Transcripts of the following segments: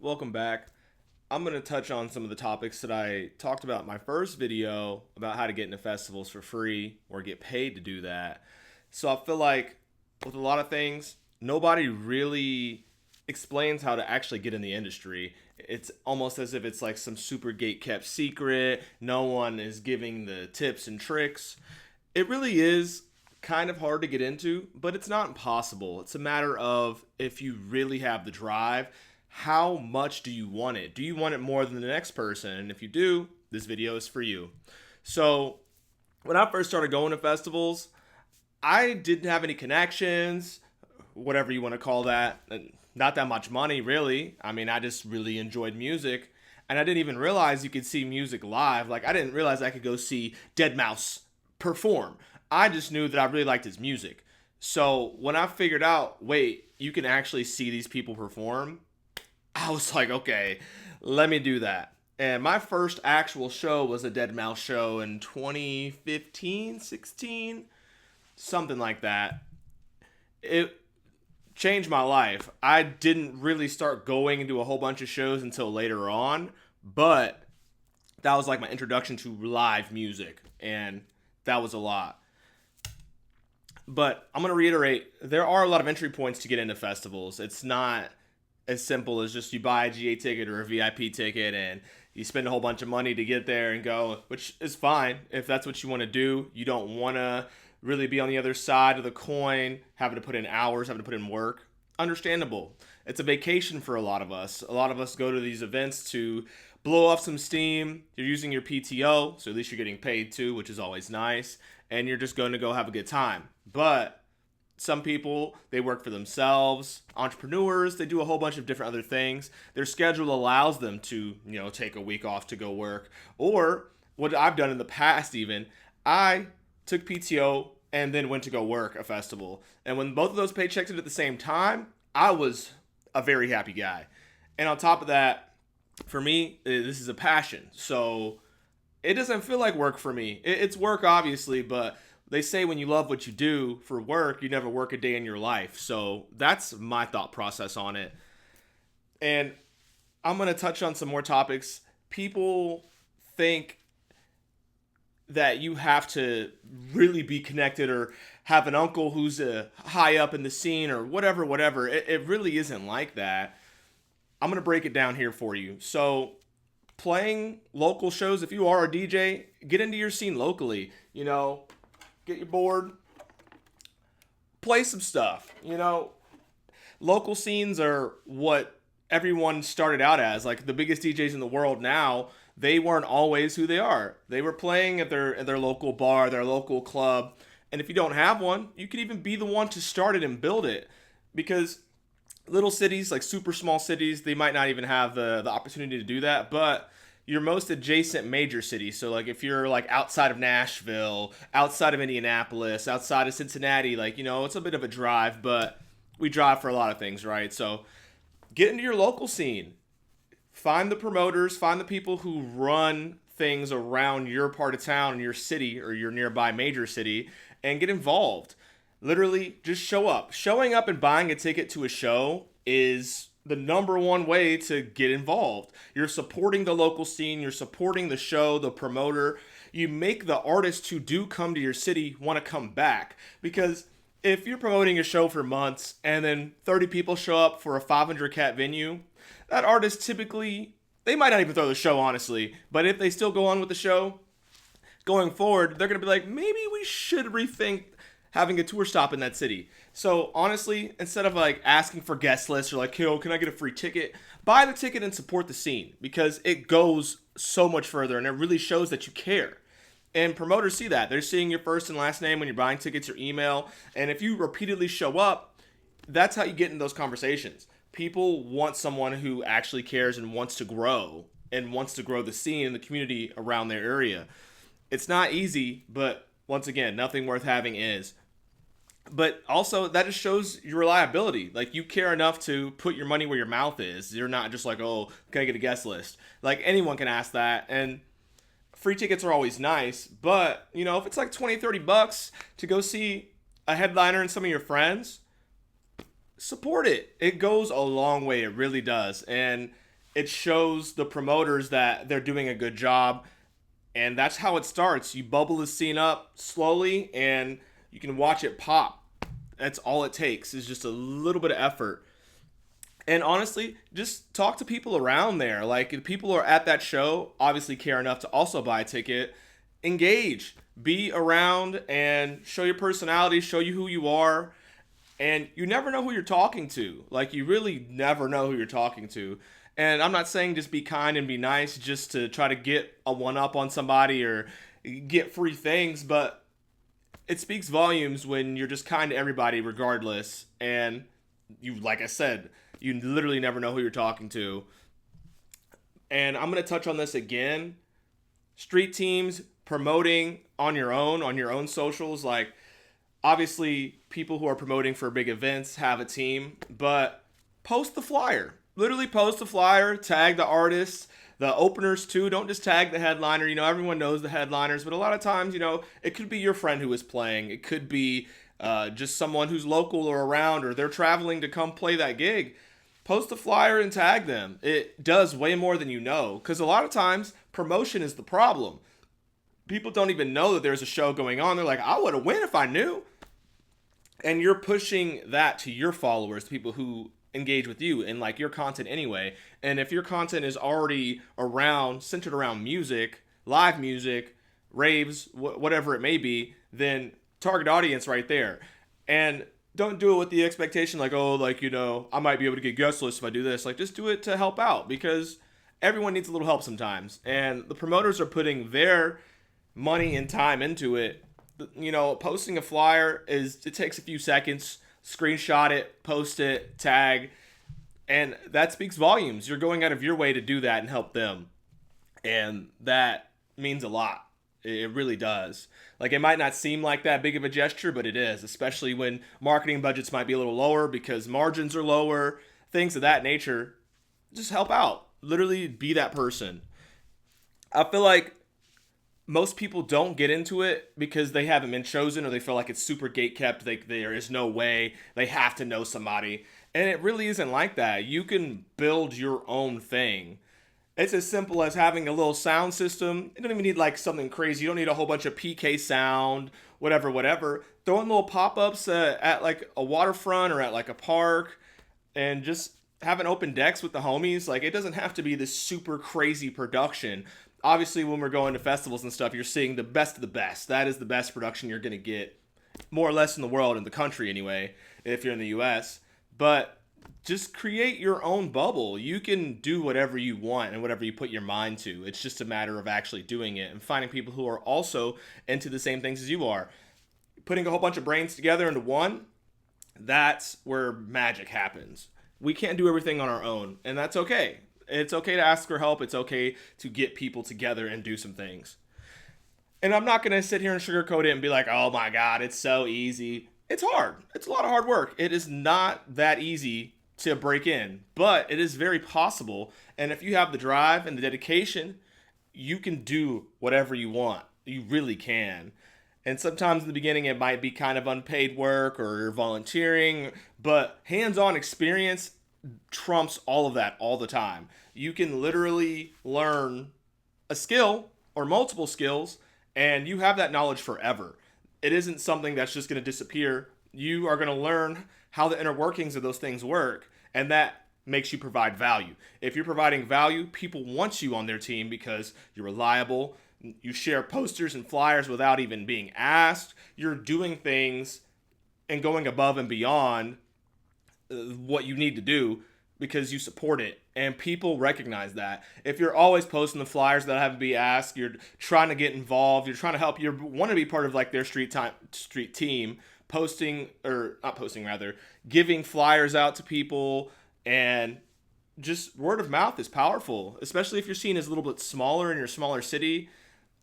welcome back. I'm going to touch on some of the topics that I talked about in my first video about how to get into festivals for free or get paid to do that. So I feel like with a lot of things, nobody really explains how to actually get in the industry. It's almost as if it's like some super gate kept secret. No one is giving the tips and tricks. It really is kind of hard to get into, but it's not impossible. It's a matter of if you really have the drive, how much do you want it? Do you want it more than the next person? And if you do, this video is for you. So, when I first started going to festivals, I didn't have any connections, whatever you want to call that. Not that much money, really. I mean, I just really enjoyed music. And I didn't even realize you could see music live. Like, I didn't realize I could go see Dead Mouse perform. I just knew that I really liked his music. So, when I figured out, wait, you can actually see these people perform, I was like, okay, let me do that. And my first actual show was a Dead Mouse show in 2015, 16, something like that. It changed my life. I didn't really start going into a whole bunch of shows until later on, but that was like my introduction to live music, and that was a lot. But I'm going to reiterate, there are a lot of entry points to get into festivals. It's not as simple as just you buy a GA ticket or a VIP ticket and you spend a whole bunch of money to get there and go, which is fine if that's what you want to do. You don't want to really be on the other side of the coin, having to put in hours, having to put in work. Understandable. It's a vacation for a lot of us. A lot of us go to these events to blow off some steam. You're using your PTO, so at least you're getting paid too, which is always nice. And you're just going to go have a good time. But some people, they work for themselves. Entrepreneurs, they do a whole bunch of different other things. Their schedule allows them to, take a week off to go work. Or what I've done in the past even, I took PTO and then went to go work a festival. And when both of those paychecks hit at the same time, I was a very happy guy. And on top of that, for me, this is a passion. So it doesn't feel like work for me. It's work, obviously, but they say when you love what you do for work, you never work a day in your life. So that's my thought process on it. And I'm going to touch on some more topics. People think that you have to really be connected or have an uncle who's high up in the scene or whatever. It really isn't like that. I'm going to break it down here for you. So, playing local shows, if you are a DJ, get into your scene locally. Get your board, play some stuff. Local scenes are what everyone started out as. Like the biggest DJs in the world now, they weren't always who they are. They were playing at their local bar, their local club. And if you don't have one, you could even be the one to start it and build it. Because little cities, like super small cities, they might not even have the opportunity to do that. But your most adjacent major cities, so like if you're like outside of Nashville, outside of Indianapolis, outside of Cincinnati, like, it's a bit of a drive, but we drive for a lot of things, right? So get into your local scene. Find the promoters, find the people who run things around your part of town, your city, or your nearby major city, and get involved. Literally, just show up. Showing up and buying a ticket to a show is the number one way to get involved. You're supporting the local scene, you're supporting the show, the promoter. You make the artists who do come to your city want to come back. Because if you're promoting a show for months and then 30 people show up for a 500 cat venue, that artist typically, they might not even throw the show, honestly. But if they still go on with the show, going forward, they're going to be like, maybe we should rethink having a tour stop in that city. So honestly, instead of like asking for guest lists or like, yo, can I get a free ticket? Buy the ticket and support the scene because it goes so much further and it really shows that you care. And promoters see that. They're seeing your first and last name when you're buying tickets or email. And if you repeatedly show up, that's how you get in those conversations. People want someone who actually cares and wants to grow the scene and the community around their area. It's not easy, but once again, nothing worth having is. But also, that just shows your reliability. Like, you care enough to put your money where your mouth is. You're not just like, oh, can I get a guest list? Like, anyone can ask that. And free tickets are always nice. But, if it's like 20, $30 to go see a headliner and some of your friends, support it. It goes a long way. It really does. And it shows the promoters that they're doing a good job. And that's how it starts. You bubble the scene up slowly and you can watch it pop. That's all it takes is just a little bit of effort. And honestly, just talk to people around there. Like, if people are at that show, obviously care enough to also buy a ticket, engage, be around, and show your personality, show you who you are. And you never know who you're talking to. Like, you really never know who you're talking to. And I'm not saying just be kind and be nice just to try to get a one up on somebody or get free things, but it speaks volumes when you're just kind to everybody regardless. And you, like I said, you literally never know who you're talking to. And I'm going to touch on this again. Street teams promoting on your own socials. Like, obviously, people who are promoting for big events have a team, but post the flyer. Literally post the flyer, tag the artists, the openers too. Don't just tag the headliner. You know, everyone knows the headliners, but a lot of times, you know, it could be your friend who is playing. It could be just someone who's local or around, or they're traveling to come play that gig. Post the flyer and tag them. It does way more than you know, because a lot of times promotion is the problem. People don't even know that there's a show going on. They're like, I would have went if I knew. And you're pushing that to your followers, people who engage with you and like your content anyway. And if your content is already centered around music, live music, raves, whatever it may be, then target audience right there. And don't do it with the expectation like, oh, like, you know, I might be able to get guest lists if I do this. Like, just do it to help out, because everyone needs a little help sometimes. And the promoters are putting their money and time into it. You know, posting a flyer it takes a few seconds. Screenshot it, post it, tag, and that speaks volumes. You're going out of your way to do that and help them, and that means a lot. It really does. Like, it might not seem like that big of a gesture, but it is, especially when marketing budgets might be a little lower because margins are lower, things of that nature. Just help out. Literally be that person. I feel like most people don't get into it because they haven't been chosen, or they feel like it's super gate kept. There is no way, they have to know somebody. And it really isn't like that. You can build your own thing. It's as simple as having a little sound system. You don't even need like something crazy. You don't need a whole bunch of PK sound, whatever. Throw in little pop-ups at like a waterfront or at like a park, and just having open decks with the homies. Like, it doesn't have to be this super crazy production. Obviously, when we're going to festivals and stuff, you're seeing the best of the best. That is the best production you're going to get, more or less, in the world, in the country anyway, if you're in the US. But just create your own bubble. You can do whatever you want and whatever you put your mind to. It's just a matter of actually doing it and finding people who are also into the same things as you are. Putting a whole bunch of brains together into one, that's where magic happens. We can't do everything on our own, and that's okay. It's okay to ask for help. It's okay to get people together and do some things. And I'm not going to sit here and sugarcoat it and be like, oh my God, it's so easy. It's hard. It's a lot of hard work. It is not that easy to break in, but it is very possible. And if you have the drive and the dedication, you can do whatever you want. You really can. And sometimes in the beginning, it might be kind of unpaid work or volunteering, but hands-on experience trumps all of that all the time. You can literally learn a skill or multiple skills, and you have that knowledge forever. It isn't something that's just going to disappear. You are going to learn how the inner workings of those things work, and that makes you provide value. If you're providing value, people want you on their team because you're reliable. You share posters and flyers without even being asked. You're doing things and going above and beyond what you need to do because you support it, and people recognize that. If you're always posting the flyers that have to be asked, you're trying to get involved, you're trying to help, you want to be part of like their street team, giving flyers out to people, and just word of mouth is powerful, especially if you're seen as a little bit smaller in your smaller city.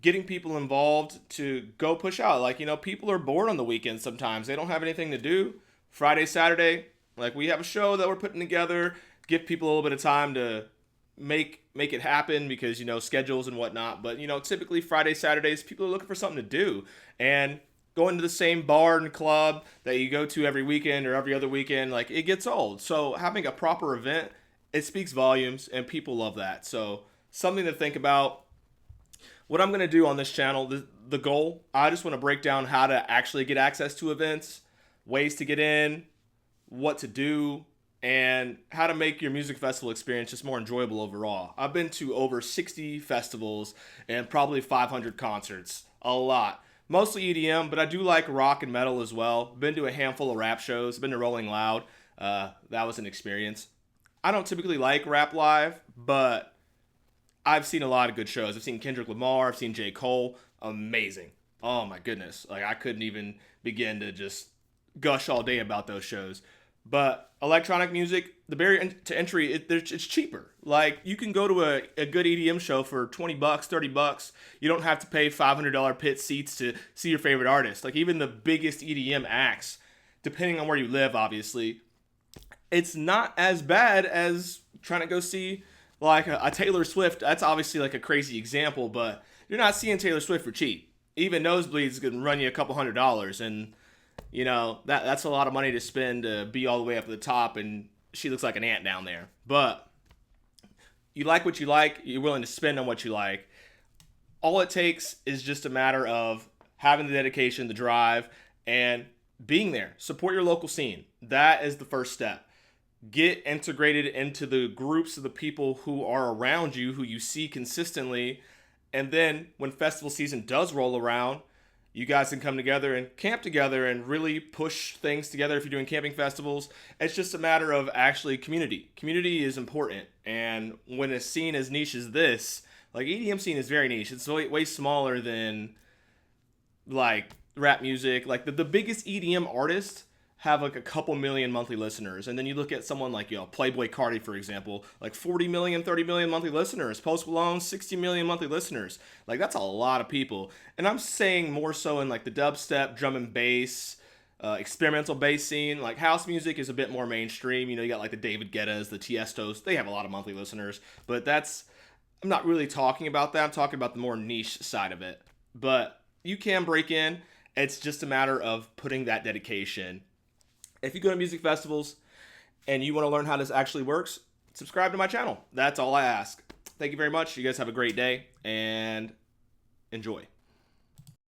Getting people involved to go push out. Like, you know, people are bored on the weekends sometimes. They don't have anything to do. Friday, Saturday, like, we have a show that we're putting together. Give people a little bit of time to make it happen because, you know, schedules and whatnot. But, you know, typically Friday, Saturdays, people are looking for something to do. And going to the same bar and club that you go to every weekend or every other weekend, like, it gets old. So having a proper event it speaks volumes, and people love that. So something to think about. What I'm going to do on this channel, the goal, I just want to break down how to actually get access to events, ways to get in, what to do, and how to make your music festival experience just more enjoyable overall. I've been to over 60 festivals and probably 500 concerts. A lot. Mostly EDM, but I do like rock and metal as well. Been to a handful of rap shows. Been to Rolling Loud. That was an experience. I don't typically like rap live, but I've seen a lot of good shows. I've seen Kendrick Lamar. I've seen J. Cole. Amazing. Oh my goodness. Like I couldn't even begin to just gush all day about those shows. But electronic music, the barrier to entry, it's cheaper. Like you can go to a good EDM show for $20, $30. You don't have to pay $500 pit seats to see your favorite artist. Like even the biggest EDM acts, depending on where you live, obviously, it's not as bad as trying to go see like a Taylor Swift. That's obviously like a crazy example, but you're not seeing Taylor Swift for cheap. Even nosebleeds can run you a couple $100s, and that's a lot of money to spend to be all the way up at the top, and she looks like an ant down there. But you like what you like, you're willing to spend on what you like. All it takes is just a matter of having the dedication, the drive, and being there. Support your local scene. That is the first step. Get integrated into the groups of the people who are around you, who you see consistently. And then when festival season does roll around, you guys can come together and camp together and really push things together if you're doing camping festivals. It's just a matter of actually community. Community is important. And when a scene as niche as this, like EDM scene is very niche. It's way smaller than like rap music. Like the biggest EDM artists have like a couple million monthly listeners. And then you look at someone like, Playboy Cardi, for example, like 40 million, 30 million monthly listeners. Post Malone, 60 million monthly listeners. Like that's a lot of people. And I'm saying more so in like the dubstep, drum and bass, experimental bass scene. Like house music is a bit more mainstream. You got like the David Guettas, the Tiestos. They have a lot of monthly listeners. But I'm not really talking about that. I'm talking about the more niche side of it. But you can break in. It's just a matter of putting that dedication. If you go to music festivals and you want to learn how this actually works, subscribe to my channel. That's all I ask. Thank you very much. You guys have a great day and enjoy.